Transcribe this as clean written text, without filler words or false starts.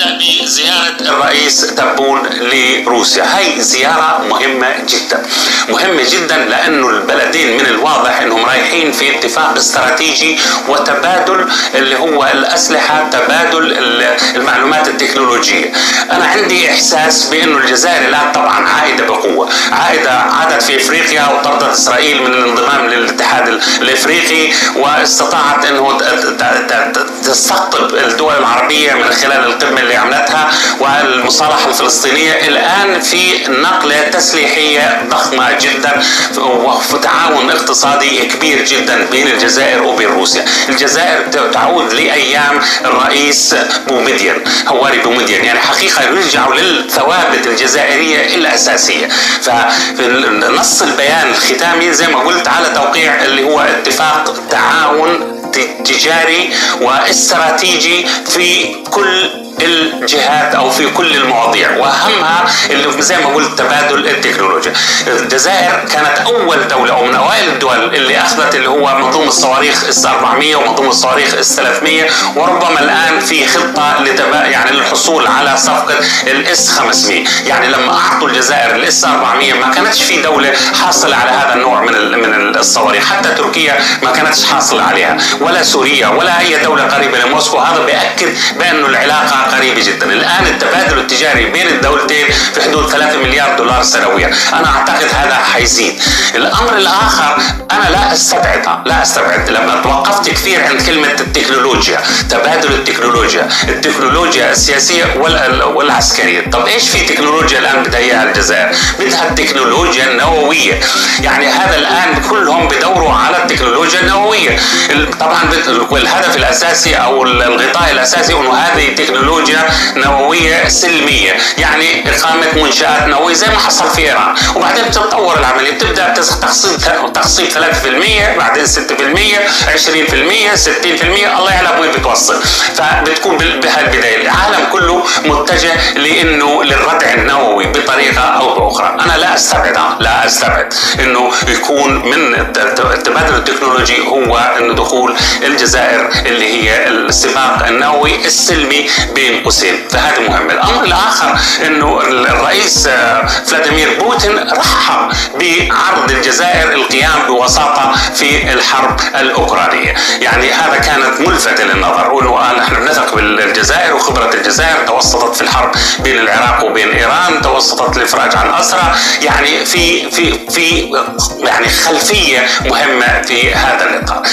نبدأ بزيارة الرئيس تبون لروسيا. هاي زيارة مهمة جدا، مهمة جدا، لأنه البلدين من الواضح أنهم رايحين في اتفاق استراتيجي وتبادل اللي هو الأسلحة، تبادل المعلومات التكنولوجية. أنا عندي إحساس بأنه الجزائر الآن طبعا عائدة بقوة، عادت في إفريقيا وطردت إسرائيل من الانضمام للاتحاد الإفريقي، واستطاعت أنه تستقطب الدول العربية من خلال القمة اللي عملتها والمصالحة الفلسطينية. الآن في نقلة تسليحية ضخمة جدا وفي تعاون اقتصادي كبير جدا بين الجزائر وبين روسيا. الجزائر تعود لأيام الرئيس بومدين، هواري بومدين، يعني حقيقة يرجعوا للثوابت الجزائرية الأساسية. ففي نص البيان الختامي زي ما قلت على توقيع اللي هو اتفاق تعاون تجاري واستراتيجي في كل الجهات او في كل المواضيع، واهمها اللي زي ما قلت تبادل التكنولوجيا. الجزائر كانت اول دوله او من اوائل الدول اللي اخذت اللي هو منظومه الصواريخ اس 400 ومنظومه الصواريخ اس 300، وربما الان في خطه يعني للحصول على صفقه الاس 500. يعني لما اعطوا الجزائر الاس 400 ما كانتش في دوله حاصله على هذا النوع من الصواريخ، حتى تركيا ما كانتش حاصله عليها، ولا سوريا ولا اي دوله قريبه لموسكو. هذا بياكد بانه العلاقه قريبة جدا. الآن التبادل التجاري بين الدولتين في حدود 3 مليار دولار سنويا، أنا أعتقد هذا حيزيد. الأمر الآخر أنا لا أستبعد لما توقفت كثير عند كلمة التكنولوجيا، تبادل التكنولوجيا السياسية والعسكرية. طب إيش في تكنولوجيا الآن بدها إياها الجزائر؟ بدها التكنولوجيا النووية. يعني هذا الآن كلهم بدوروا على التكنولوجيا النووية. طبعا الهدف الأساسي أو الغطاء الأساسي أنه هذه تكنولوجيا نووية سلمية، يعني إقامة منشآت نووية زي ما حصل في إيران، وبعدين بتتطور العملية، بتبدأ تخصيب 3%، بعدين 6%، 20%، 60%، الله يعلم وين بتوصل. فبتكون بهالبداية العالم كله متجه للردع النووي بطريقة أو بأخرى. أنا لا أستبعد إنه يكون من التبادل التكنولوجي هو إنه دخول الجزائر اللي هي السباق النووي السلمي بين قوسين. فهذا مهم. الأمر الآخر إنه الرئيس فلاديمير بوتين رحب بعرض الجزائر القيام بوساطة في الحرب الأوكرانية. يعني هذا كانت ملفتة للنظر، وإنه نحن نثق بالجزائر وخبرة الجزائر، توسطت في الحرب بين العراق وبين إيران، توسطت للإفراج عن أسرى، يعني في يعني خلفية مهمة في هذا الإطار.